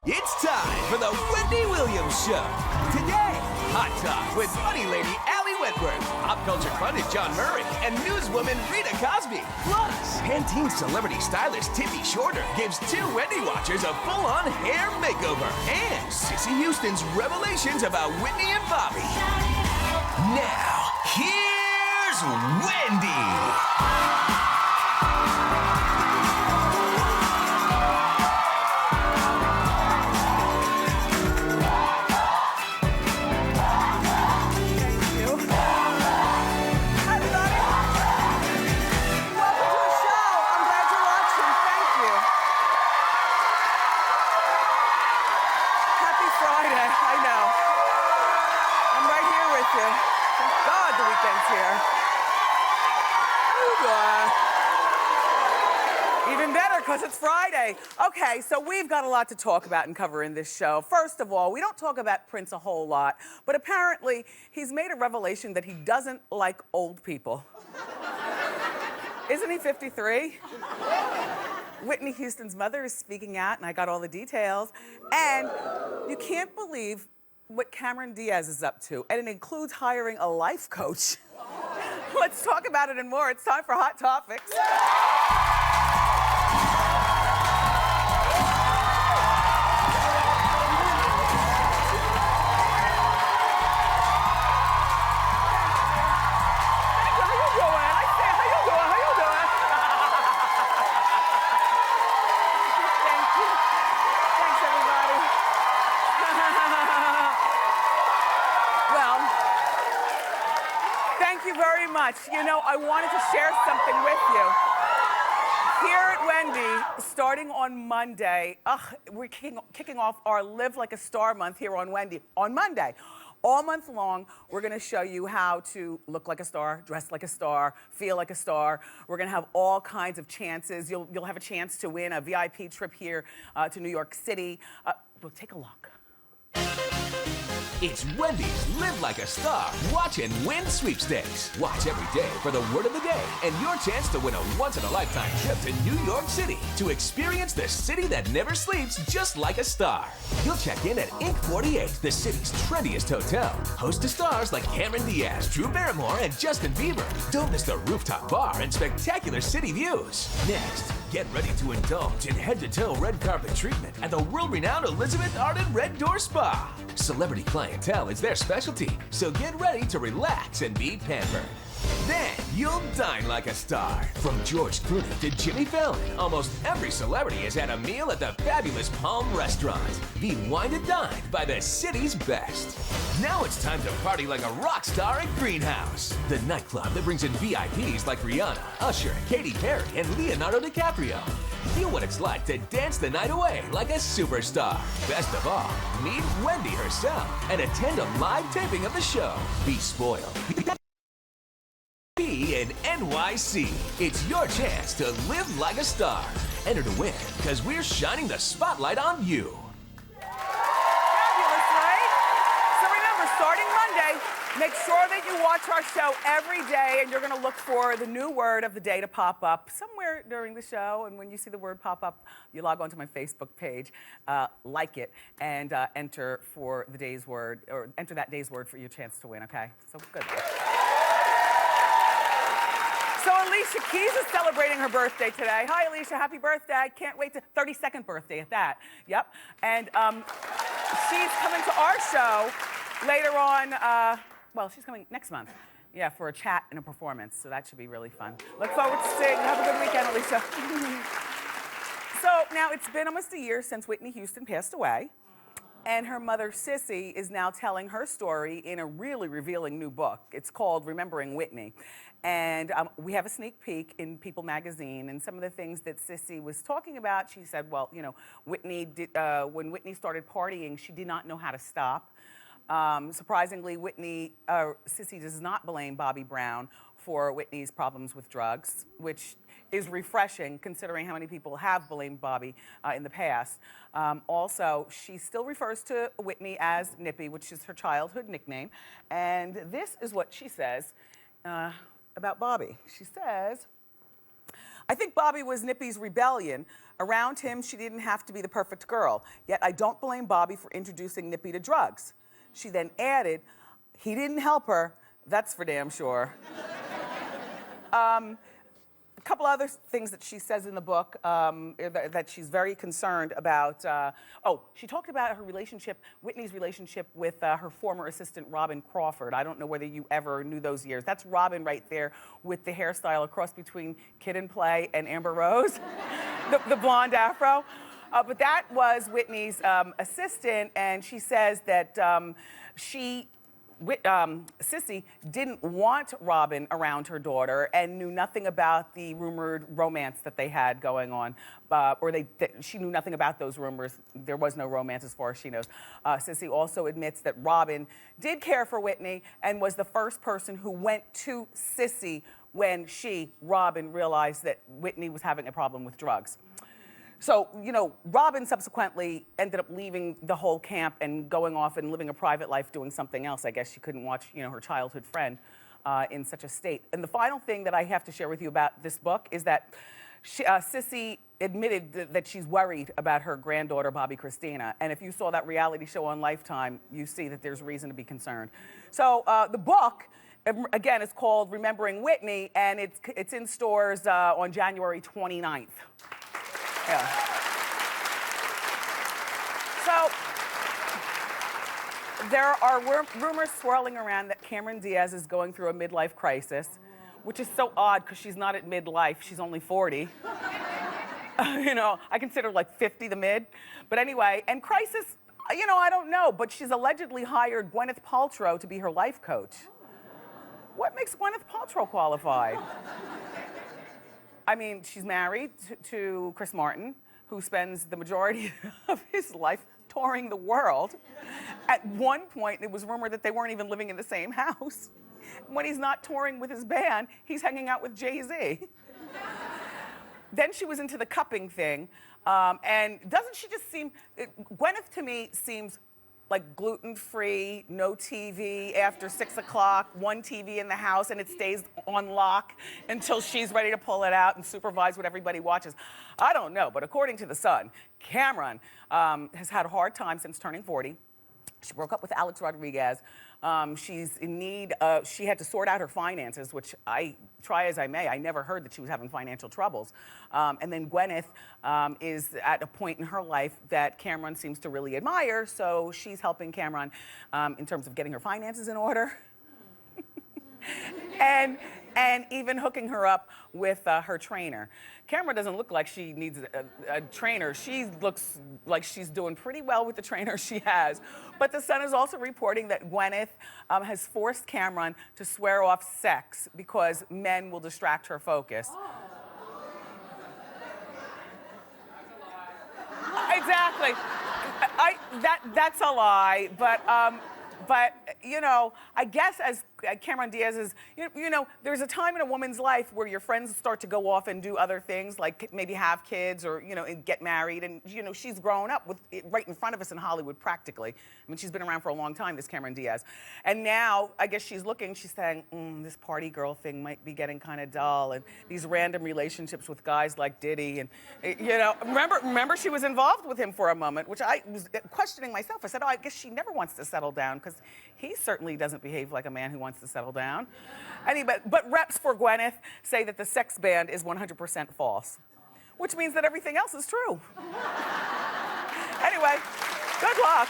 It's time for the Wendy Williams Show. Today, Hot Talk with funny lady Wentworth, pop culture pundit John Murray, and newswoman Rita Cosby. Plus, Pantene celebrity stylist Tiffy Shorter gives two Wendy watchers a full-on hair makeover. And Sissy Houston's revelations about Whitney and Bobby. Now, here's Wendy. Even better, because it's Friday. Okay, so we've got a lot to talk about and cover in this show. First of all, we don't talk about Prince a whole lot, but apparently he's made a revelation that he doesn't like old people. Isn't he 53? Whitney Houston's mother is speaking out, and I got all the details. And you can't believe what Cameron Diaz is up to, and it includes hiring a life coach. Let's talk about it and more. It's time for Hot Topics. You know, I wanted to share something with you. Here at Wendy, starting on Monday, we're kicking off our Live Like a Star month here on Wendy on Monday. All month long, we're gonna show you how to look like a star, dress like a star, feel like a star. We're gonna have all kinds of chances. You'll have a chance to win a VIP trip here to New York City. Well, take a look. It's Wendy's Live Like a Star Watch and Win sweepstakes. Watch every day for the word of the day and your chance to win a once-in-a-lifetime trip to New York City to experience the city that never sleeps just like a star. You'll check in at Inc. 48, the city's trendiest hotel. Host to stars like Cameron Diaz, Drew Barrymore, and Justin Bieber. Don't miss the rooftop bar and spectacular city views. Next, get ready to indulge in head-to-toe red carpet treatment at the world-renowned Elizabeth Arden Red Door Spa. Celebrity clientele is their specialty, so get ready to relax and be pampered. Then you'll dine like a star. From George Clooney to Jimmy Fallon, almost every celebrity has had a meal at the fabulous Palm Restaurant. Be wined and dined by the city's best. Now it's time to party like a rock star at Greenhouse, the nightclub that brings in VIPs like Rihanna, Usher, Katy Perry, and Leonardo DiCaprio. Feel what it's like to dance the night away like a superstar. Best of all, meet Wendy herself and attend a live taping of the show. Be spoiled. Be in NYC. It's your chance to live like a star. Enter to win, because we're shining the spotlight on you. Fabulous, right? So remember, starting Monday, make sure that you watch our show every day, and you're going to look for the new word of the day to pop up somewhere during the show. And when you see the word pop up, you log onto my Facebook page, like it, and enter for the day's word, or enter that day's word for your chance to win, okay? So good. So Alicia Keys is celebrating her birthday today. Hi, Alicia, happy birthday. Can't wait to, 32nd birthday at that. Yep. And she's coming to our show later on, well, she's coming next month. Yeah, for a chat and a performance, so that should be really fun. Look forward to seeing you. Have a good weekend, Alicia. So now it's been almost a year since Whitney Houston passed away. And her mother, Sissy, is now telling her story in a really revealing new book. It's called Remembering Whitney. And we have a sneak peek in People magazine, and some of the things that Sissy was talking about, she said, well, you know, Whitney did, when Whitney started partying, she did not know how to stop. Surprisingly, Sissy does not blame Bobby Brown for Whitney's problems with drugs, which is refreshing considering how many people have blamed Bobby in the past. Also, she still refers to Whitney as Nippy, which is her childhood nickname. And this is what she says about Bobby. She says, I think Bobby was Nippy's rebellion. Around him, she didn't have to be the perfect girl. Yet I don't blame Bobby for introducing Nippy to drugs. She then added, he didn't help her, that's for damn sure. A couple other things that she says in the book that she's very concerned about. She talked about her relationship, Whitney's relationship with her former assistant, Robin Crawford. I don't know whether you ever knew those years. That's Robin right there with the hairstyle, a cross between Kid and Play and Amber Rose, the blonde afro. But that was Whitney's assistant, and she says that Sissy didn't want Robin around her daughter and knew nothing about the rumored romance that they had going on, she knew nothing about those rumors. There was no romance as far as she knows. Sissy also admits that Robin did care for Whitney and was the first person who went to Sissy when Robin, realized that Whitney was having a problem with drugs. So, Robin subsequently ended up leaving the whole camp and going off and living a private life doing something else. I guess she couldn't watch, her childhood friend in such a state. And the final thing that I have to share with you about this book is that Sissy admitted that she's worried about her granddaughter, Bobby Christina. And if you saw that reality show on Lifetime, you see that there's reason to be concerned. So the book, again, is called Remembering Whitney, and it's in stores on January 29th. Yeah. So, there are rumors swirling around that Cameron Diaz is going through a midlife crisis, which is so odd because she's not at midlife, she's only 40. I consider like 50 the mid. But anyway, and crisis, I don't know, but she's allegedly hired Gwyneth Paltrow to be her life coach. What makes Gwyneth Paltrow qualified? I mean, she's married to Chris Martin, who spends the majority of his life touring the world. At one point, it was rumored that they weren't even living in the same house. When he's not touring with his band, he's hanging out with Jay-Z. Then she was into the cupping thing. And doesn't she just seem, Gwyneth to me seems like gluten-free, no TV after 6 o'clock, one TV in the house, and it stays on lock until she's ready to pull it out and supervise what everybody watches. I don't know, but according to The Sun, Cameron has had a hard time since turning 40. She broke up with Alex Rodriguez. She's in need, she had to sort out her finances, which I try as I may. I never heard that she was having financial troubles. And then Gwyneth is at a point in her life that Cameron seems to really admire, so she's helping Cameron in terms of getting her finances in order. and even hooking her up with her trainer. Cameron doesn't look like she needs a trainer. She looks like she's doing pretty well with the trainer she has. But The Sun is also reporting that Gwyneth has forced Cameron to swear off sex because men will distract her focus. Exactly. That's a lie, but I guess as Cameron Diaz is, there's a time in a woman's life where your friends start to go off and do other things, like maybe have kids or, get married. And, she's grown up with it right in front of us in Hollywood, practically. I mean, she's been around for a long time, this Cameron Diaz. And now, I guess she's saying, this party girl thing might be getting kind of dull. And these random relationships with guys like Diddy. And, remember she was involved with him for a moment, which I was questioning myself. I said, I guess she never wants to settle down because he certainly doesn't behave like a man who wants to settle down. Anyway, but reps for Gwyneth say that the sex ban is 100% false, which means that everything else is true. Anyway, good luck.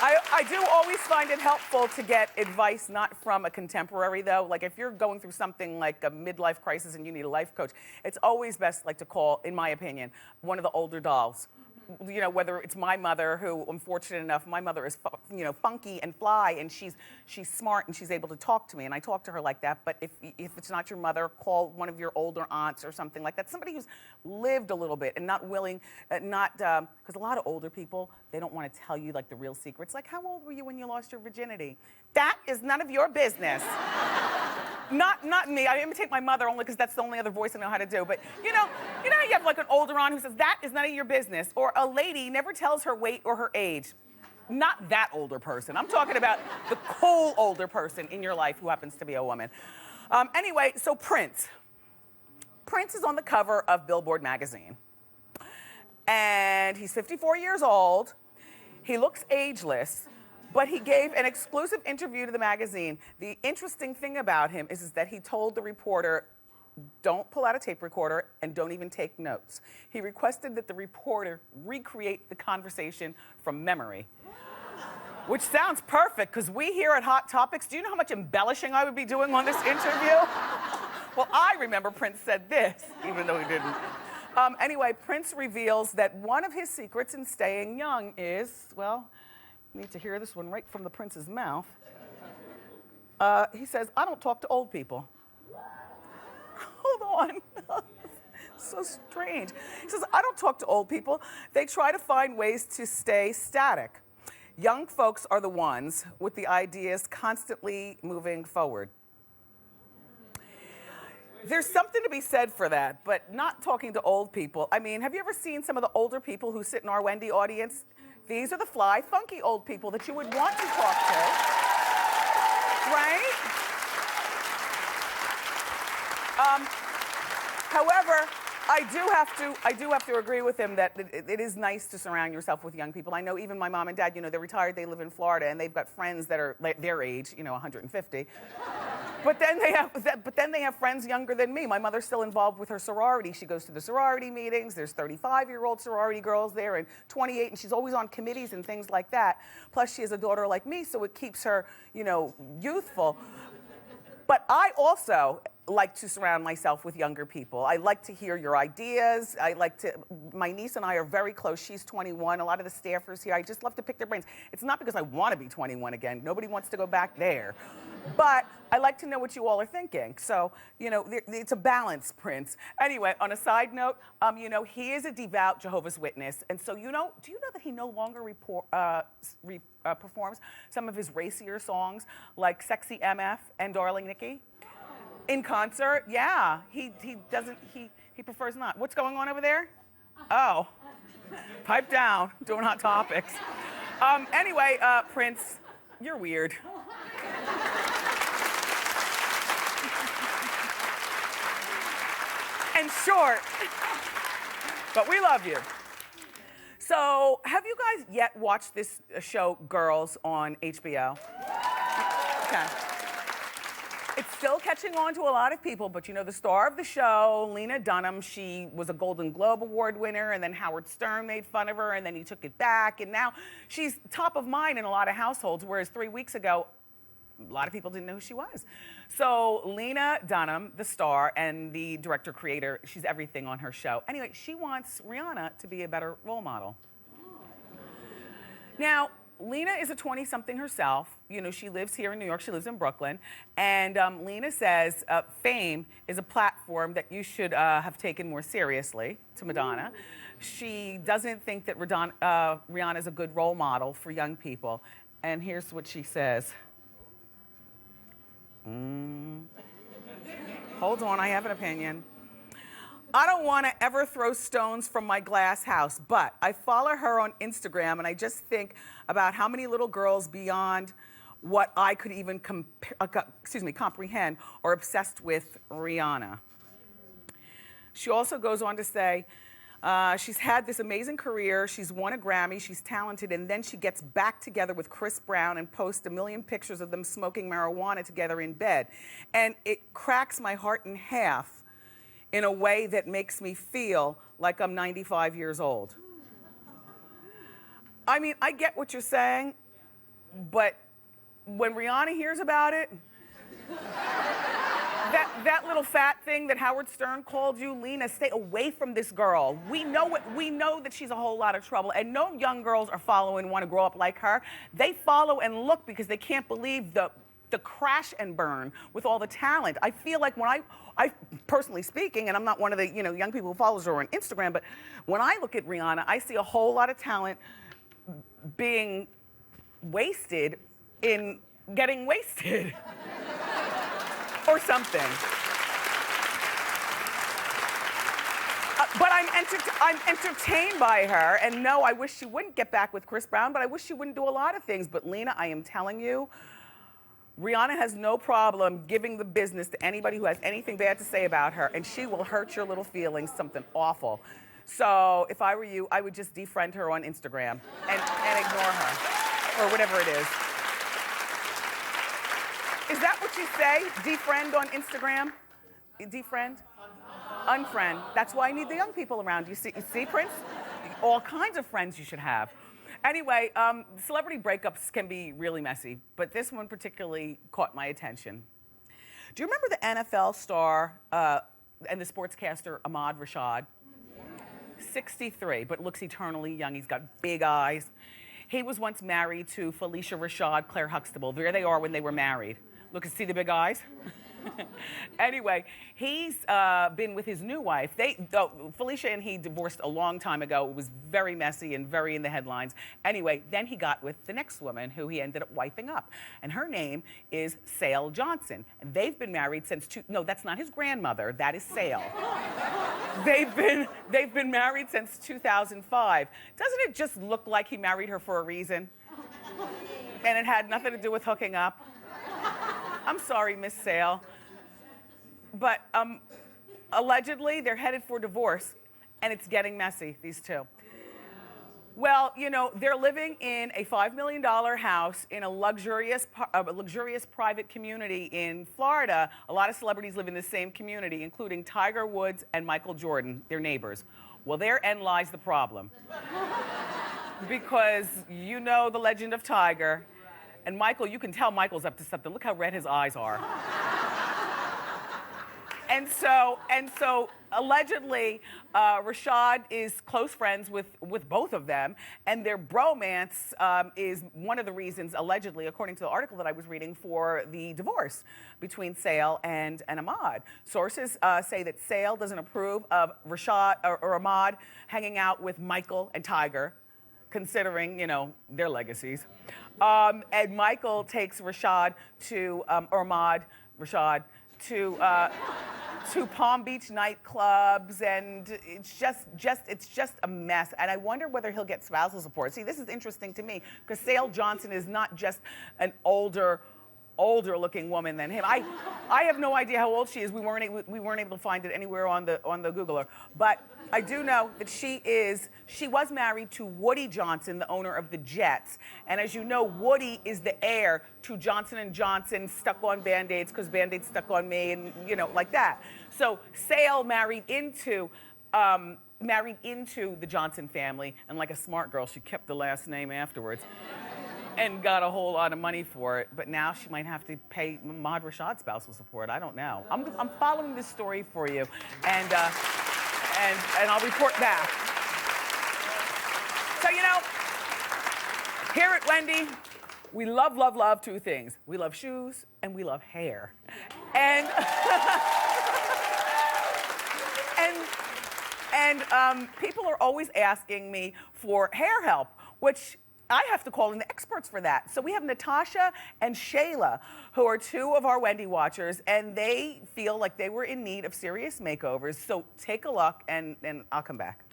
I do always find it helpful to get advice not from a contemporary, though. Like if you're going through something like a midlife crisis and you need a life coach, it's always best to call, in my opinion, one of the older dolls. Whether it's my mother, who I'm fortunate enough, my mother is, funky and fly, and she's smart and she's able to talk to me, and I talk to her like that. But if it's not your mother, call one of your older aunts or something like that. Somebody who's lived a little bit and not willing, because a lot of older people, they don't want to tell you the real secrets. Like, how old were you when you lost your virginity? That is none of your business. Not me. I imitate my mother only because that's the only other voice I know how to do. But you have an older aunt who says, that is none of your business. Or a lady never tells her weight or her age. Not that older person. I'm talking about the cool older person in your life who happens to be a woman. Anyway, so Prince. Prince is on the cover of Billboard magazine. And he's 54 years old. He looks ageless, but he gave an exclusive interview to the magazine. The interesting thing about him is that he told the reporter, don't pull out a tape recorder and don't even take notes. He requested that the reporter recreate the conversation from memory. Which sounds perfect, because we here at Hot Topics, do you know how much embellishing I would be doing on this interview? Well, I remember Prince said this, even though he didn't. Anyway, Prince reveals that one of his secrets in staying young is, well, you need to hear this one right from the Prince's mouth. He says, I don't talk to old people. Hold on. So strange. He says, I don't talk to old people. They try to find ways to stay static. Young folks are the ones with the ideas constantly moving forward. There's something to be said for that, but not talking to old people. I mean, have you ever seen some of the older people who sit in our Wendy audience? These are the fly, funky old people that you would want to talk to, right? However, I do have to agree with him that it is nice to surround yourself with young people. I know even my mom and dad, you know, they're retired, they live in Florida, and they've got friends that are their age, you know, 150. But then they have friends younger than me. My mother's still involved with her sorority. She goes to the sorority meetings. There's 35-year-old sorority girls there and 28, and she's always on committees and things like that. Plus, she has a daughter like me, so it keeps her, you know, youthful. But I also like to surround myself with younger people. I like to hear your ideas. My niece and I are very close. She's 21. A lot of the staffers here, I just love to pick their brains. It's not because I want to be 21 again. Nobody wants to go back there. But I like to know what you all are thinking. So, you know, it's a balance, Prince. Anyway, on a side note, you know, he is a devout Jehovah's Witness. And so, you know, do you know that he no longer performs some of his racier songs like Sexy MF and Darling Nikki? In concert, yeah. He prefers not. What's going on over there? Oh, pipe down, doing Hot Topics. Anyway, Prince, you're weird. And short, but we love you. So, have you guys yet watched this show, Girls, on HBO? Okay. It's still catching on to a lot of people, but you know, the star of the show, Lena Dunham, she was a Golden Globe Award winner, and then Howard Stern made fun of her, and then he took it back, and now she's top of mind in a lot of households, whereas 3 weeks ago, a lot of people didn't know who she was. So Lena Dunham, the star and the director-creator, she's everything on her show. Anyway, she wants Rihanna to be a better role model. Now, Lena is a 20-something herself. You know, she lives here in New York. She lives in Brooklyn. And Lena says fame is a platform that you should have taken more seriously, to Madonna. She doesn't think that Rihanna is a good role model for young people. And here's what she says. Hold on, I have an opinion. I don't want to ever throw stones from my glass house, but I follow her on Instagram and I just think about how many little girls beyond what I could even comprehend are obsessed with Rihanna. She also goes on to say, she's had this amazing career, she's won a Grammy, she's talented, and then she gets back together with Chris Brown and posts a million pictures of them smoking marijuana together in bed. And it cracks my heart in half in a way that makes me feel like I'm 95 years old. I mean, I get what you're saying, but when Rihanna hears about it, that little fat thing that Howard Stern called you, Lena, stay away from this girl. We know that she's a whole lot of trouble, and no young girls are following and want to grow up like her. They follow and look because they can't believe the crash and burn with all the talent. I feel like when I personally speaking, and I'm not one of the young people who follows her on Instagram, but when I look at Rihanna, I see a whole lot of talent being wasted in getting wasted. Or something. But I'm entertained by her, and no, I wish she wouldn't get back with Chris Brown, but I wish she wouldn't do a lot of things. But Lena, I am telling you, Rihanna has no problem giving the business to anybody who has anything bad to say about her, and she will hurt your little feelings, something awful. So if I were you, I would just defriend her on Instagram and ignore her, or whatever it is. Is that what you say? Defriend on Instagram? Defriend? Unfriend. That's why I need the young people around. You see, Prince? All kinds of friends you should have. Anyway, celebrity breakups can be really messy, but this one particularly caught my attention. Do you remember the NFL star and the sportscaster Ahmad Rashad? 63, but looks eternally young. He's got big eyes. He was once married to Felicia Rashad, Claire Huxtable. There they are when they were married. Look and see the big eyes? Anyway, he's been with his new wife. Felicia and he divorced a long time ago. It was very messy and very in the headlines. Anyway, then he got with the next woman who he ended up wifing up. And her name is Sale Johnson. And they've been married since no, that's not his grandmother. That is Sale. They've been married since 2005. Doesn't it just look like he married her for a reason? And it had nothing to do with hooking up? I'm sorry, Miss Sale. But allegedly, they're headed for divorce, and it's getting messy, these two. Well, you know, they're living in a $5 million house in a luxurious private community in Florida. A lot of celebrities live in the same community, including Tiger Woods and Michael Jordan, their neighbors. Well, their end lies the problem. Because you know the legend of Tiger. And Michael, you can tell Michael's up to something. Look how red his eyes are. And so allegedly, Rashad is close friends with both of them, and their bromance is one of the reasons, allegedly, according to the article that I was reading, for the divorce between Sale and Ahmad. Sources say that Sale doesn't approve of Rashad or Ahmad hanging out with Michael and Tiger, considering, you know, their legacies. And Michael takes Rashad to, or Ahmad Rashad, to Palm Beach nightclubs, and it's just a mess. And I wonder whether he'll get spousal support. See, this is interesting to me, because Sale Johnson is not just an older looking woman than him. I have no idea how old she is. We weren't able to find it anywhere on the Googler. But I do know that she was married to Woody Johnson, the owner of the Jets. And as you know, Woody is the heir to Johnson & Johnson, stuck on Band-Aids because Band-Aids stuck on me, and you know, like that. So Sale married into the Johnson family, and like a smart girl, she kept the last name afterwards. And got a whole lot of money for it, but now she might have to pay Ahmad Rashad spousal support. I don't know. I'm following this story for you, and I'll report back. So, you know, here at Wendy, we love two things. We love shoes and we love hair, and people are always asking me for hair help, which I have to call in the experts for that. So we have Natasha and Shayla, who are two of our Wendy watchers, and they feel like they were in need of serious makeovers. So take a look, and I'll come back.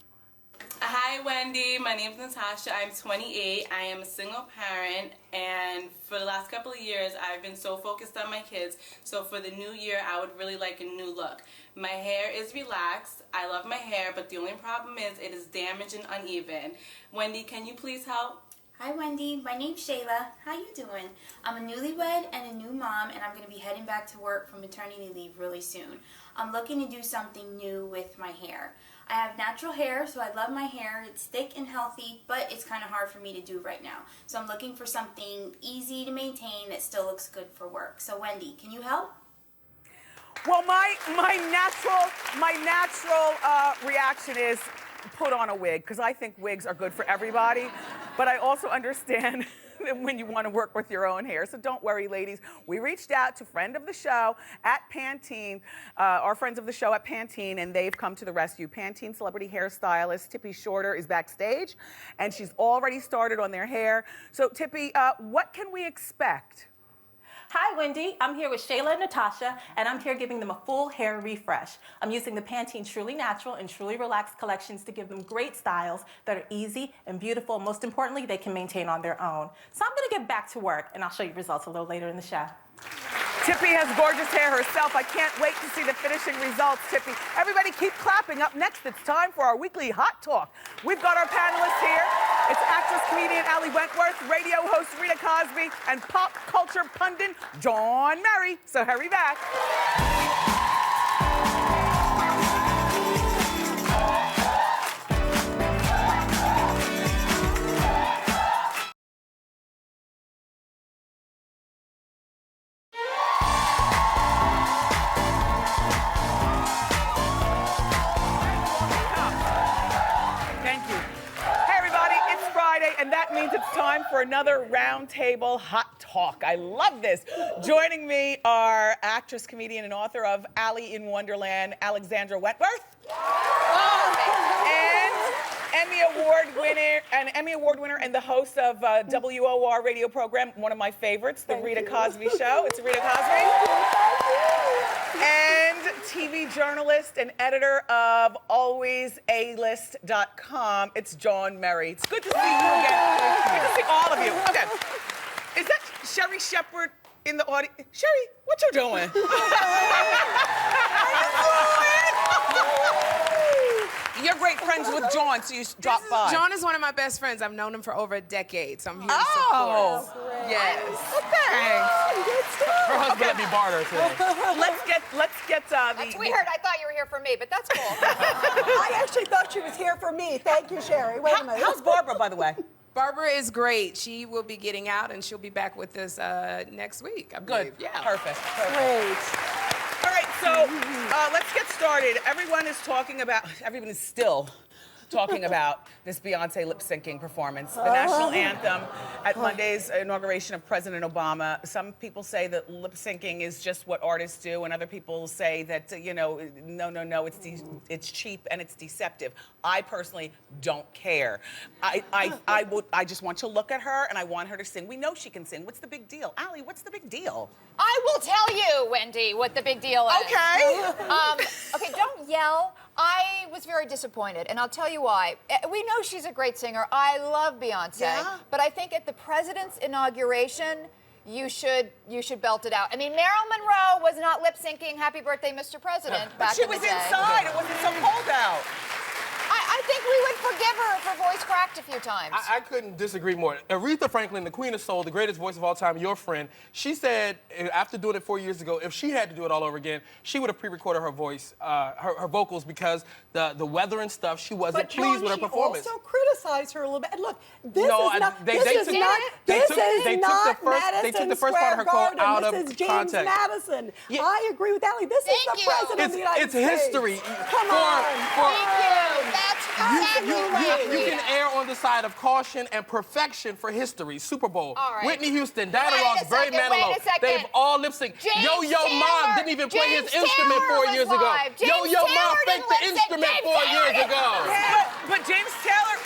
Hi, Wendy. My name is Natasha. I'm 28. I am a single parent, and for the last couple of years, I've been so focused on my kids. So for the new year, I would really like a new look. My hair is relaxed. I love my hair, but the only problem is it is damaged and uneven. Wendy, can you please help? Hi Wendy, my name's Shayla. How you doing? I'm a newlywed and a new mom, and I'm going to be heading back to work from maternity leave really soon. I'm looking to do something new with my hair. I have natural hair, so I love my hair. It's thick and healthy, but it's kind of hard for me to do right now. So I'm looking for something easy to maintain that still looks good for work. So Wendy, can you help? Well, my natural reaction is put on a wig, because I think wigs are good for everybody. But I also understand when you want to work with your own hair. So don't worry, ladies. We reached out to friend of the show at Pantene, our friends of the show at Pantene, and they've come to the rescue. Pantene celebrity hairstylist Tippy Shorter is backstage, and she's already started on their hair. So Tippy, what can we expect? Hi, Wendy. I'm here with Shayla and Natasha, and I'm here giving them a full hair refresh. I'm using the Pantene Truly Natural and Truly Relaxed collections to give them great styles that are easy and beautiful. Most importantly, they can maintain on their own. So I'm going to get back to work, and I'll show you results a little later in the show. Tippy has gorgeous hair herself. I can't wait to see the finishing results, Tippy. Everybody keep clapping. Up next, it's time for our weekly Hot Talk. We've got our panelists here. It's actress, comedian Wentworth, radio host Rita Cosby, and pop culture pundit Jawn. So hurry back. And that means it's time for another roundtable Hot Talk. I love this. Joining me are actress, comedian, and author of Ali in Wonderland, Alexandra Wentworth. And Emmy Award winner and the host of WOR radio program, one of my favorites, The Rita Cosby Show. It's Rita Cosby. And TV journalist and editor of alwaysalist.com. It's Jawn. It's good to see you again. Good to see all of you. Okay. Is that Sherry Shepherd in the audience? Sherry, what you doing? You're great friends with Jawn, so you dropped by. Jawn is one of my best friends. I've known him for over a decade, so I'm here to support. Yes. Thanks. Her husband let me barter today. Let's get That's weird. I thought you were here for me, but that's cool. I actually thought she was here for me. Thank you, Sherry. Wait a minute. How's Barbara, by the way? Barbara is great. She will be getting out, and she'll be back with us next week, I believe. Good. Yeah. Perfect. Great. All right, so let's get started. Everyone is still talking about this Beyonce lip-syncing performance, the national anthem at Monday's inauguration of President Obama. Some people say that lip-syncing is just what artists do, and other people say that, no, it's cheap and it's deceptive. I personally don't care. I just want to look at her and I want her to sing. We know she can sing. What's the big deal? Ali, what's the big deal? I will tell you, Wendy, what the big deal is. Okay. Okay, don't yell. I was very disappointed, and I'll tell you why. We know she's a great singer. I love Beyonce. Yeah? But I think at the president's inauguration, you should belt it out. I mean, Marilyn Monroe was not lip-syncing Happy Birthday, Mr. President But back she in the was day. inside. It wasn't so cold out. I think we would forgive her if her voice cracked a few times. I couldn't disagree more. Aretha Franklin, the Queen of Soul, the greatest voice of all time, your friend, she said after doing it 4 years ago, if she had to do it all over again, she would have pre-recorded her voice, her vocals, because the weather and stuff, she wasn't pleased with her performance. But also criticized her a little bit. And look, this No, is not they Madison took the first part of her quote Square out Garden. of This is James context. Madison. Yeah. I agree with Ali. This is Thank the you. president of the United States. It's history. Come on. Thank you. That's exactly right. You can err on the side of caution and perfection for history. Super Bowl. All right. Whitney Houston, Diana Wait a Ross, Barry second, Manilow. wait a second. They've all lip synced. James Yo-Yo Ma Taylor. didn't even play James his instrument Taylor 4 years was ago. live. James Yo-Yo Ma Taylor faked didn't the lip sync. instrument James 4 Taylor years didn't. ago. But James Taylor,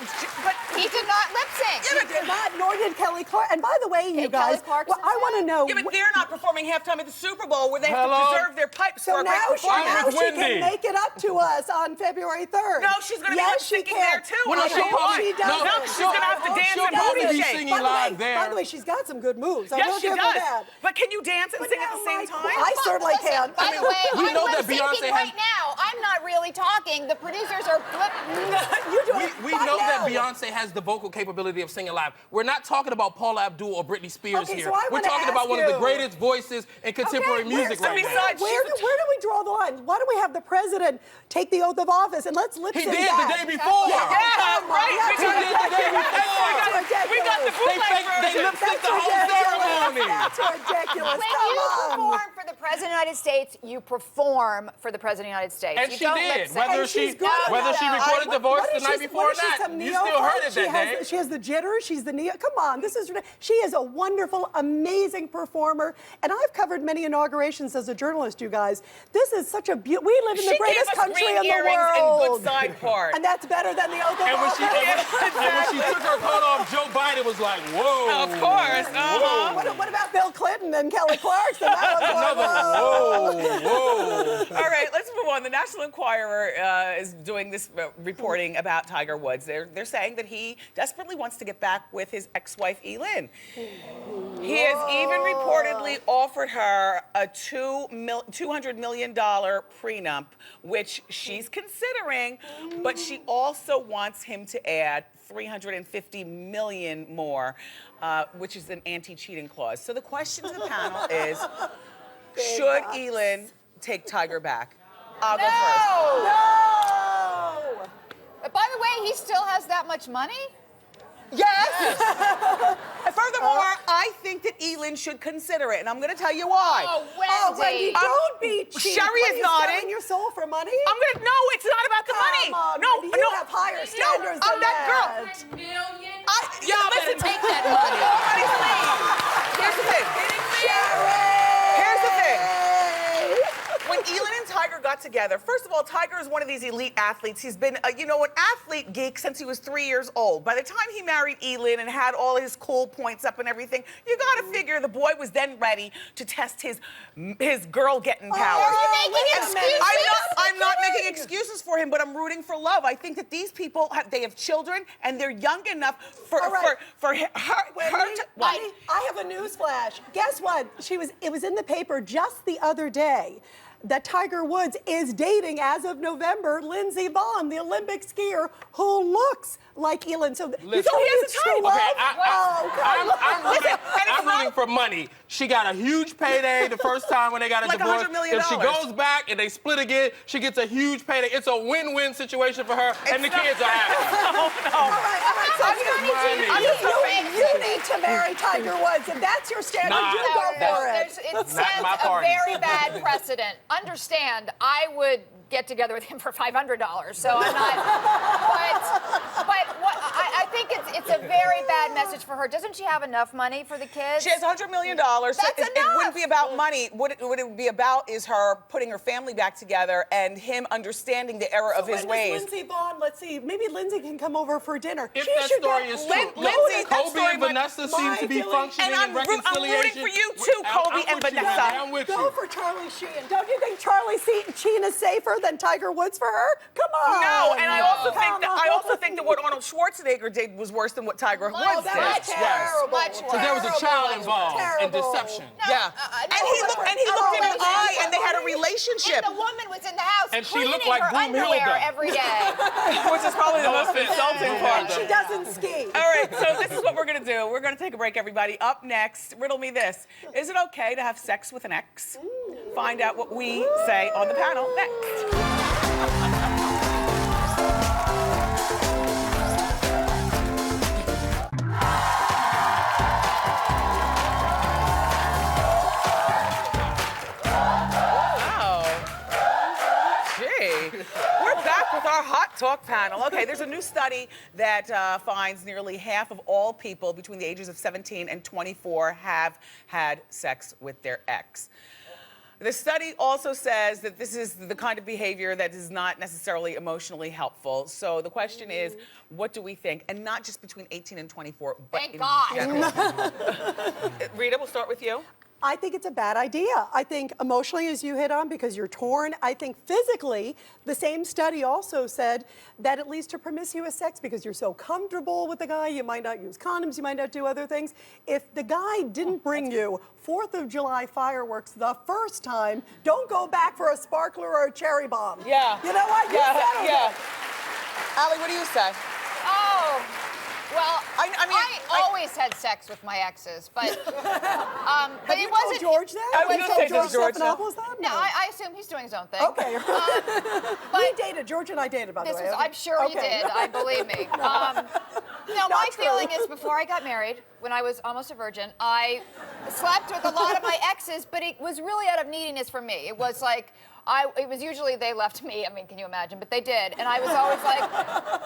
but He did not lip sync. He did not, nor did Kelly Clarkson. And by the way, you guys, Kelly Clarkson I want to know. yeah, but they're not performing halftime at the Super Bowl where they have Hello? to preserve their pipes So for a great now she performance. Wendy. can make it up to us on February 3rd. No, she's going to be Yes, she lip-syncing can. there too. Well, I'll no, tell you why. she doesn't. No, she's going to have to dance she'll and probably booty be shake. singing live By there. the way, she's got some good moves. I Yes, will she give her does. that. But can you dance and But sing at now the same time? I certainly can. By the way, we I'm know that lip syncing Beyonce right now. I'm not really talking. The producers are You do it We right know that now. Beyonce has the vocal capability of singing live. We're not talking about Paula Abdul or Britney Spears Okay, here. so I We're wanna talking about ask one of the you. greatest voices in contemporary music so right now. besides, Where do we draw the line? Why don't we have the president take the oath of office and let's lip He sync did that? the day before. Yeah, right. That's He did the day ridiculous. before. We got the They bootleg faked, they version. lip synced the whole Ridiculous. ceremony. That's ridiculous. When Come you on. perform for the President of the United United States, you perform for the President of the United States. And you she don't did. lip-sync. Whether she recorded the voice the night before or not, you still heard it that day. She has the jitters. She's the neo. Come on, she is a wonderful, amazing performer. And I've covered many inaugurations as a journalist, you guys. This is such a beautiful. We live in the greatest country in the world. And good side part. And that's better than the oath of And when office. she took her coat off, Joe Biden was like, whoa. Of course. What about Bill Clinton and Kelly Clarkson? That was Another whoa. All right, let's move on. The National Enquirer is doing this reporting about Tiger Woods. They're saying that he desperately wants to get back with his ex-wife, Elin. He has even reportedly offered her a $200 million prenup, which she's considering, but she also wants him to add $350 million more, which is an anti-cheating clause. So the question to the panel is, should Elin take Tiger back? I'll go first. No! But by the way, he still has that much money? Yes! And furthermore, I think that Elin should consider it, and I'm going to tell you why. Oh, Wendy! Don't be cheap. Sherry is nodding. Selling your soul for money? No, it's not about the money. Come on, No, Wendy, you have higher standards I'm than that girl. Listen, Take that money. Here's the thing. Here's the thing. When Elin and Tiger got together, first of all, Tiger is one of these elite athletes. He's been, an athlete geek since he was 3 years old. By the time he married Elin and had all his cool points up and everything, you gotta figure the boy was then ready to test his girl-getting powers. Are you making excuses? I'm not making excuses for him, but I'm rooting for love. I think that these people they have children and they're young enough for her to. Wendy, I have a news flash. Guess what? It was in the paper just the other day that Tiger Woods is dating, as of November, Lindsey Vonn, the Olympic skier, who looks like Elin. So you Listen, don't he has need a true type. love. I'm rooting for money. She got a huge payday the first time when they got a Like divorce. $100 million. If she goes back and they split again, she gets a huge payday. It's a win-win situation for her, and the kids are happy. All right. So you need to marry Tiger Woods. If that's your standard, Nah. you go for it. It sets my a party. very bad precedent. Understand, I would get together with him for $500, so I'm not. But what I think it's a very bad message for her. Doesn't she have enough money for the kids? She has $100 million. That's so it enough. wouldn't be about money. What it would be about is her putting her family back together and him understanding the error of his ways. Lindsey Vonn, let's see, maybe Lindsey can come over for dinner. If She that should story get is true, Lindsey, that Kobe story and might- Vanessa seem to be feeling- functioning And in I'm rooting reconciliation. for you too, Kobe and with you, Vanessa. baby. I'm with Go you. for Charlie Sheen. Don't you think Charlie Sheen is safer than Tiger Woods for her? Come on. No, and I also Come think that what Arnold Schwarzenegger did was worse than what Tiger Woods Much did. That's terrible. Much So there was a child involved in Terrible. deception. Yeah. And he looked in the eye, and they had a relationship, And the woman was in the house And she looked cleaning like her underwear Broomhilda. every day. which is probably the No most offense. insulting part. She doesn't ski. All right, so this is what we're gonna do. We're gonna take a break, everybody. Up next, riddle me this. Is it okay to have sex with an ex? Find out what we say on the panel next. We're back with our Hot Talk panel. Okay, there's a new study that finds nearly half of all people between the ages of 17 and 24 have had sex with their ex. The study also says that this is the kind of behavior that is not necessarily emotionally helpful. So the question is, what do we think? And not just between 18 and 24, but Thank in God. general. Rita, we'll start with you. I think it's a bad idea. I think emotionally, as you hit on, because you're torn. I think physically, the same study also said that it leads to promiscuous sex because you're so comfortable with the guy, you might not use condoms, you might not do other things. If the guy didn't bring you 4th of July fireworks the first time, don't go back for a sparkler or a cherry bomb. Yeah. You know what? You settled it. Allie, what do you say? Oh, well, I mean, I always had sex with my exes, but Have it you wasn't. told George that? I was You gonna told say, does George know? Stephanopoulos that? No, I assume he's doing his own thing. Okay. We dated. George and I dated, by the This way. was, I'm sure you Okay. did. I believe me. No, my Not true. feeling is before I got married, when I was almost a virgin, I slept with a lot of my exes, but it was really out of neediness for me. It was like, it was usually they left me. I mean, can you imagine? But they did. And I was always like,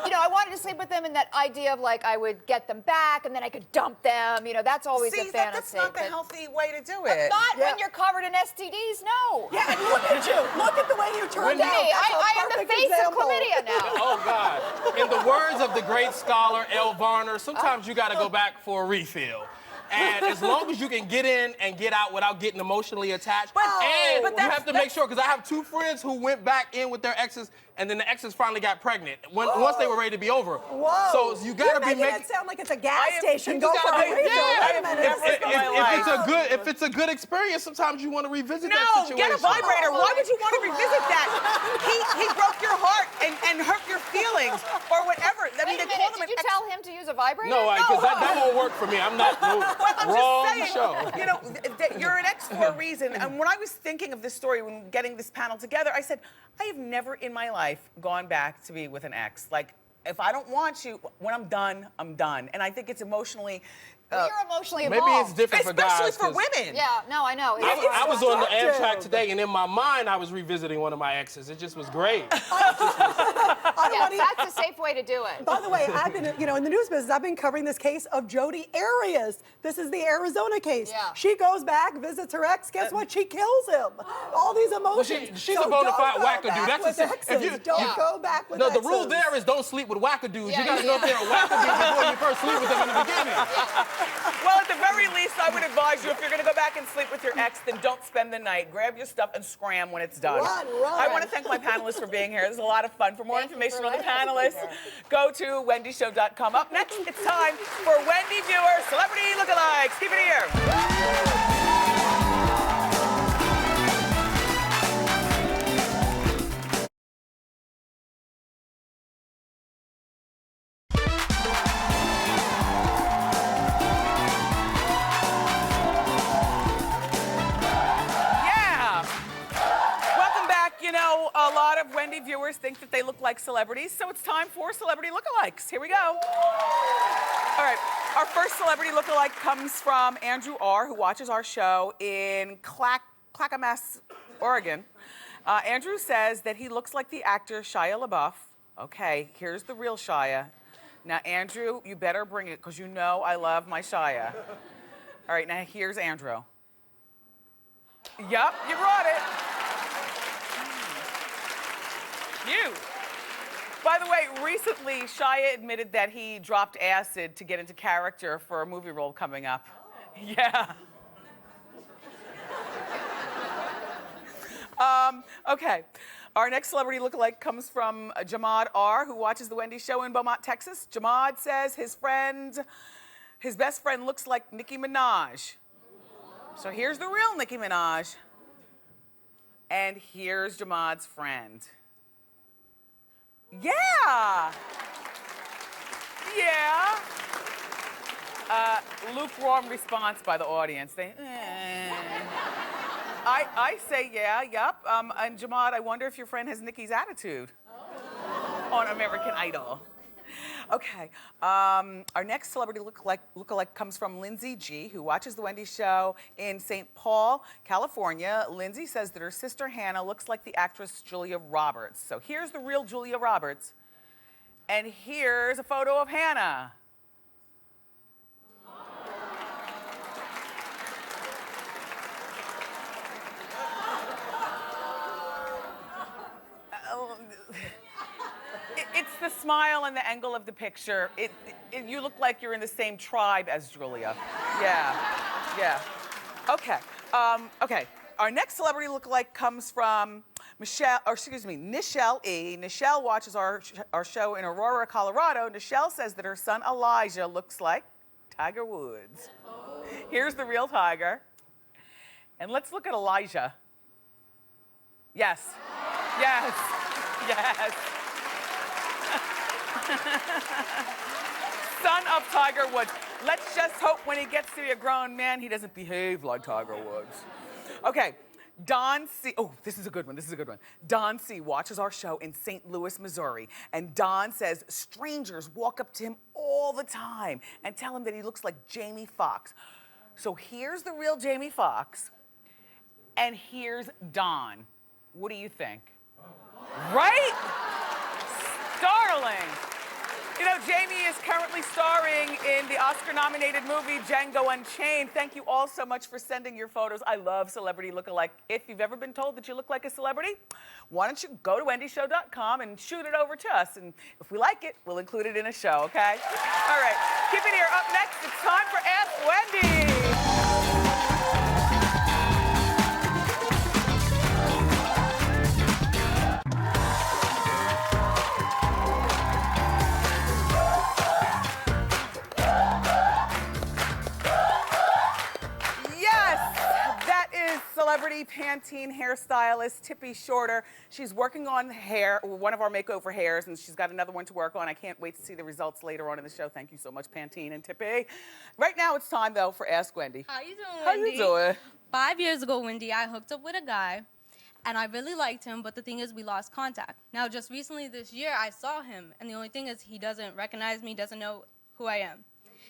you know, I wanted to sleep with them, and that idea of like I would get them back and then I could dump them. You know, that's always a fantasy. That's not the healthy way to do it. Not when you're covered in STDs, no. Yeah, and look at you. Look at the way you turned out. Hey, That's a I am the perfect face example. of chlamydia now. Oh, God. In the words of the great scholar L. Varner, sometimes you got to go back for a refill. And as long as you can get in and get out without getting emotionally attached, and you have to make sure, because I have two friends who went back in with their exes, and then the exes finally got pregnant once they were ready to be over. Whoa. So you got to be making it sound like it's a gas station. Go gotta for a be- refill. yeah. Wait a minute. If it's a good experience, sometimes you want to revisit that No, situation. get a vibrator. Why would you want to revisit that? He broke your heart and hurt your feelings or whatever. I mean, Wait a they call minute, them did you tell him to use a vibrator? No, because that won't work for me. I'm not I'm wrong just saying, show. you know, you're an ex for a reason. And when I was thinking of this story, when getting this panel together, I said, I have never in my life gone back to be with an ex. Like, if I don't want you, when I'm done, I'm done. And I think it's emotionally... Well, you're emotionally Maybe involved. it's different for guys. Especially for 'cause women. Yeah, no, I know. I was on the seductive. Amtrak today, and in my mind, I was revisiting one of my exes. It just was great. Yes, that's a safe way to do it. By the way, I've been, you know, in the news business, I've been covering this case of Jodi Arias. This is the Arizona case. Yeah. She goes back, visits her ex. Guess what? She kills him. All these emotions. she's a bona fide wackadoo. Back That's with a- exes. if you- Don't go back with No, exes. the rule there is don't sleep with wackadoos. Yeah, You got to know if they're a wackadoo before you first sleep with them in the beginning. Well, at the very least, I would advise you, if you're going to go back and sleep with your ex, then don't spend the night. Grab your stuff and scram when it's done. Run. I want to thank my panelists for being here. This is a lot of fun. For more information on the panelists, go to wendyshow.com. Up next, it's time for Wendy Viewer Celebrity Lookalikes. Keep it here. Yeah. Welcome back. You know, a lot of Wendy viewers think that they look like celebrities, so it's time for Celebrity Lookalikes. Here we go. All right. Our first celebrity lookalike comes from Andrew R., who watches our show in Clackamas, Oregon. Andrew says that he looks like the actor Shia LaBeouf. Okay, here's the real Shia. Now, Andrew, you better bring it, because you know I love my Shia. All right, now here's Andrew. Yup, you brought it. You. By the way, recently, Shia admitted that he dropped acid to get into character for a movie role coming up. Yeah. Okay. Our next celebrity lookalike comes from Jamad R., who watches The Wendy Show in Beaumont, Texas. Jamad says his best friend looks like Nicki Minaj. So here's the real Nicki Minaj. And here's Jamad's friend. Yeah. Yeah. Lukewarm response by the audience. I say yeah, yup. And Jamad, I wonder if your friend has Nicki's attitude on American Idol. Okay, our next celebrity lookalike comes from Lindsay G., who watches The Wendy Show in St. Paul, California. Lindsay says that her sister Hannah looks like the actress Julia Roberts. So here's the real Julia Roberts, and here's a photo of Hannah. It's the smile and the angle of the picture. You look like you're in the same tribe as Julia. Yeah. Okay. Okay. Our next celebrity lookalike comes from Nichelle E. Nichelle watches our show in Aurora, Colorado. Nichelle says that her son Elijah looks like Tiger Woods. Here's the real Tiger. And let's look at Elijah. Yes. Yes. Yes. Son of Tiger Woods. Let's just hope when he gets to be a grown man, he doesn't behave like Tiger Woods. Okay, Don C. Oh, this is a good one. Don C. watches our show in St. Louis, Missouri. And Don says strangers walk up to him all the time and tell him that he looks like Jamie Foxx. So here's the real Jamie Foxx, and here's Don. What do you think? Right? Startling. You know, Jamie is currently starring in the Oscar-nominated movie Django Unchained. Thank you all so much for sending your photos. I love celebrity look-alike. If you've ever been told that you look like a celebrity, why don't you go to wendyshow.com and shoot it over to us. And if we like it, we'll include it in a show, okay? All right, keep it here. Up next, it's time for Ask Wendy. Celebrity Pantene hairstylist Tippy Shorter. She's working on hair, one of our makeover hairs, and she's got another one to work on. I can't wait to see the results later on in the show. Thank you so much, Pantene and Tippy. Right now, it's time though for Ask Wendy. How you doing, How Wendy? you doing? 5 years ago, Wendy, I hooked up with a guy, and I really liked him, but the thing is, we lost contact. Now, just recently this year, I saw him, and the only thing is, he doesn't recognize me, doesn't know who I am.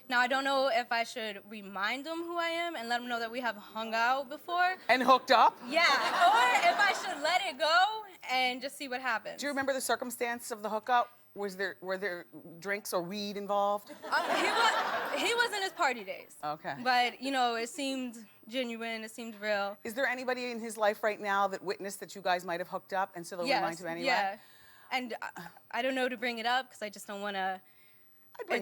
Now, I don't know if I should remind him who I am and let him know that we have hung out before. And hooked up? Yeah, or if I should let it go and just see what happens. Do you remember the circumstance of the hookup? Were there drinks or weed involved? He was in his party days. Okay. But, you know, it seemed genuine, it seemed real. Is there anybody in his life right now that witnessed that you guys might have hooked up, and so they'll remind him anyway? Yeah, and I don't know to bring it up because I just don't want to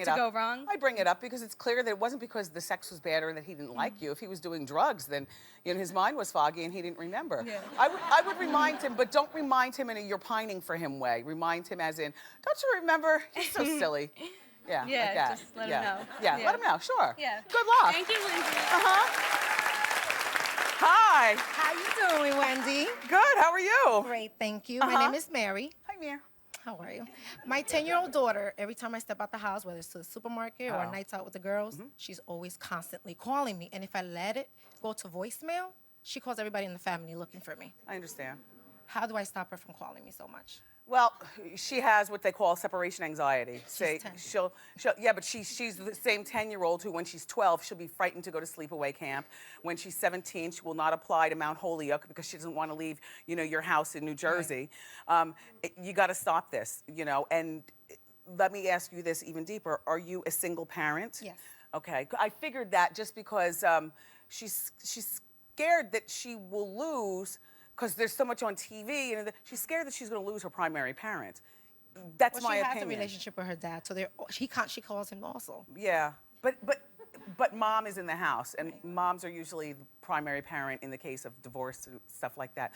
go wrong. I'd bring it up because it's clear that it wasn't because the sex was bad or that he didn't like you. If he was doing drugs, then his mind was foggy and he didn't remember. Yeah. I would remind him, but don't remind him in a you're pining for him way. Remind him as in, don't you remember? He's so silly. Yeah, Yeah, like that. just let him know. Yeah, Yeah. let him know, sure. Yeah. Good luck. Thank you, Wendy. Hi. How you doing, Wendy? Good, how are you? Great, thank you. My name is Mary. Hi, Mary. How are you? My 10-year-old daughter, every time I step out the house, whether it's to the supermarket or nights out with the girls, she's always constantly calling me. And if I let it go to voicemail, she calls everybody in the family looking for me. I understand. How do I stop her from calling me so much? Well, she has what they call separation anxiety. She's 10. But she's the same 10-year-old who, when she's 12, she'll be frightened to go to sleepaway camp. When she's 17, she will not apply to Mount Holyoke because she doesn't want to leave, your house in New Jersey. Right. You got to stop this, And let me ask you this even deeper: are you a single parent? Yes. Okay. I figured that just because she's scared that she will lose. Because there's so much on TV, and she's scared that she's going to lose her primary parent. That's my opinion. She has a relationship with her dad, so she calls him also. Yeah, but mom is in the house, and moms are usually the primary parent in the case of divorce and stuff like that.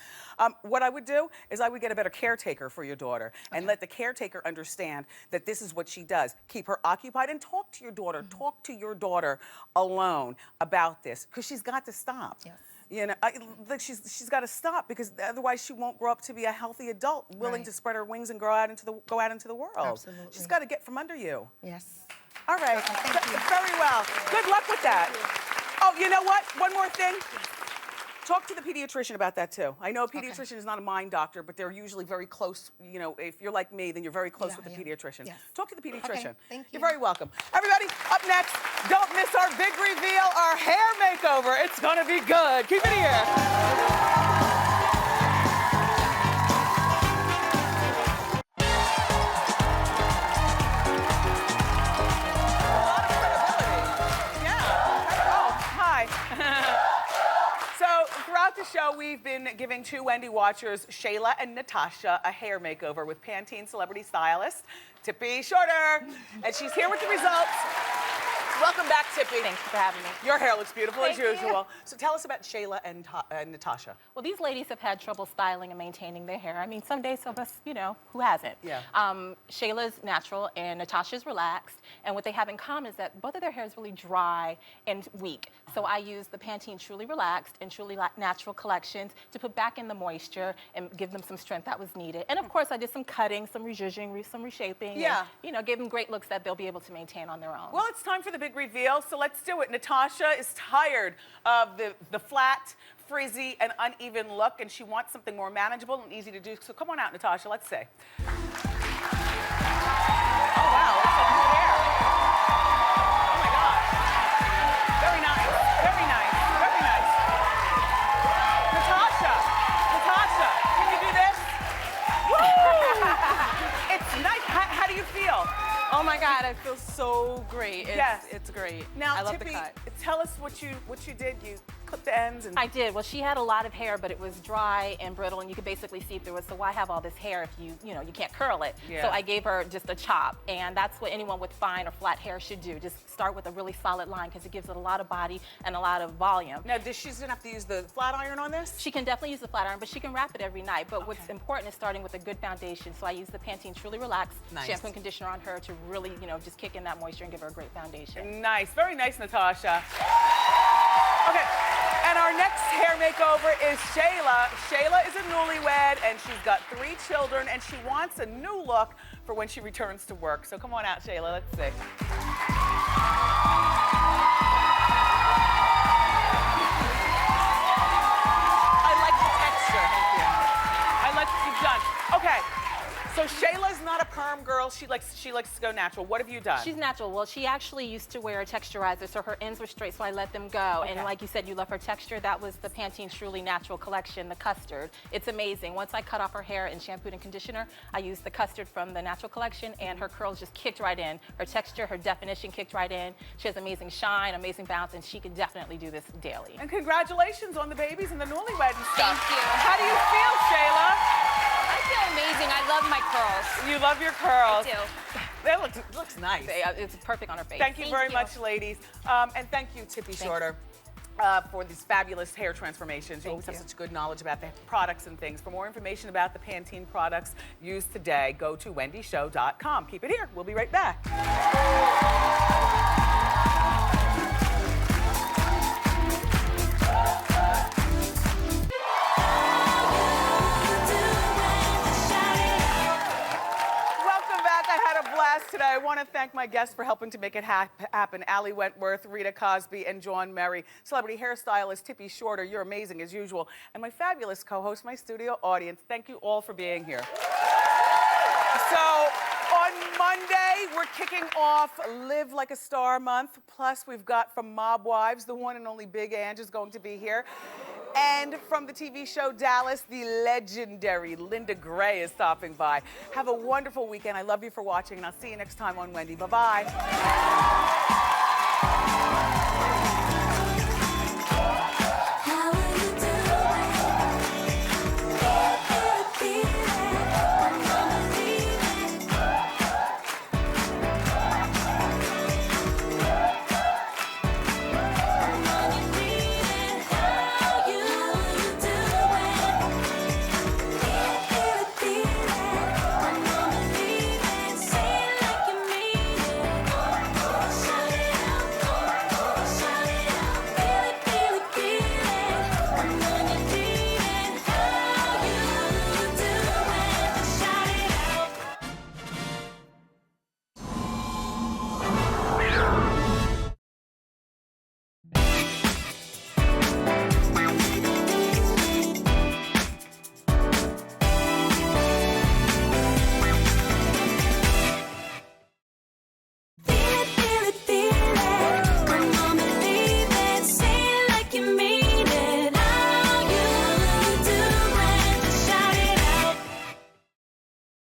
What I would do is I would get a better caretaker for your daughter and let the caretaker understand that this is what she does. Keep her occupied and talk to your daughter. Talk to your daughter alone about this, because she's got to stop. Yes. She's got to stop, because otherwise she won't grow up to be a healthy adult willing to spread her wings and go out into the world. Absolutely. She's got to get from under you. Yes. All right. Okay, thank you. Very well. Good luck with that. Oh, you know what? One more thing. Talk to the pediatrician about that too. I know a pediatrician is not a mind doctor, but they're usually very close. If you're like me, then you're very close with the pediatrician. Yes. Talk to the pediatrician. Okay, thank you. You're very welcome. Everybody, up next, don't miss our big reveal, our hair makeover. It's gonna be good. Keep it here. Throughout the show, we've been giving two Wendy watchers, Shayla and Natasha, a hair makeover with Pantene celebrity stylist Tippy Shorter. And she's here with the results. Welcome back, Tippy. Thank you for having me. Your hair looks beautiful as Thank you. usual. So tell us about Shayla and Natasha. Well, these ladies have had trouble styling and maintaining their hair. I mean, some days of us, who hasn't? Yeah. Shayla's natural and Natasha's relaxed. And what they have in common is that both of their hair is really dry and weak. So I use the Pantene Truly Relaxed and Truly Natural collections to put back in the moisture and give them some strength that was needed. And of course, I did some cutting, some rezhuzhing, some reshaping. Yeah. And, gave them great looks that they'll be able to maintain on their own. Well, it's time for the big big reveal, so let's do it. Natasha is tired of the flat, frizzy, and uneven look, and she wants something more manageable and easy to do. So come on out, Natasha, let's see. Oh, wow, that's some good hair. Oh, my gosh. Very nice, very nice, very nice. Natasha, can you do this? Woo! It's nice. How do you feel? Oh my God, I feel so great. It's great. Now, I love Tippy, the cut. tell us what you did. You clipped the ends and... I did. Well, she had a lot of hair, but it was dry and brittle, and you could basically see through it. So why have all this hair if you can't curl it? Yeah. So I gave her just a chop, and that's what anyone with fine or flat hair should do. Just start with a really solid line because it gives it a lot of body and a lot of volume. Now, she's gonna have to use the flat iron on this? She can definitely use the flat iron, but she can wrap it every night. But what's important is starting with a good foundation. So I use the Pantene Truly Relax shampoo and conditioner on her to really, just kick in that moisture and give her a great foundation. Nice, very nice, Natasha. Okay, and our next hair makeover is Shayla. Shayla is a newlywed, and she's got 3 children, and she wants a new look for when she returns to work. So come on out, Shayla, let's see. I like the texture. Thank you. I like what you've done. Okay. So Shayla's not a perm girl. She likes to go natural. What have you done? She's natural. Well, she actually used to wear a texturizer, so her ends were straight, so I let them go. Okay. And like you said, you love her texture. That was the Pantene Truly Natural collection, the custard. It's amazing. Once I cut off her hair and shampooed and conditioner, I used the custard from the natural collection, and her curls just kicked right in. Her texture, her definition kicked right in. She has amazing shine, amazing bounce, and she can definitely do this daily. And congratulations on the babies and the newlywed and stuff. Thank you. How do you feel, Shayla? I feel amazing. I love my curls. You love your curls. I do. That looks nice. It's perfect on her face. Thank you very much, ladies. And thank you, Tippy Shorter, for these fabulous hair transformations. You always have such good knowledge about the products and things. For more information about the Pantene products used today, go to wendyshow.com. Keep it here. We'll be right back. Today, I want to thank my guests for helping to make it happen. Wentworth, Rita, Cosby, and Jawn. Celebrity hairstylist Tippy Shorter, you're amazing as usual. And my fabulous co-host, my studio audience, thank you all for being here. So, on Monday, we're kicking off Live Like a Star Month. Plus, we've got from Mob Wives, the one and only Big Ange is going to be here. And from the TV show Dallas, the legendary Linda Gray is stopping by. Have a wonderful weekend. I love you for watching, and I'll see you next time on Wendy. Bye-bye.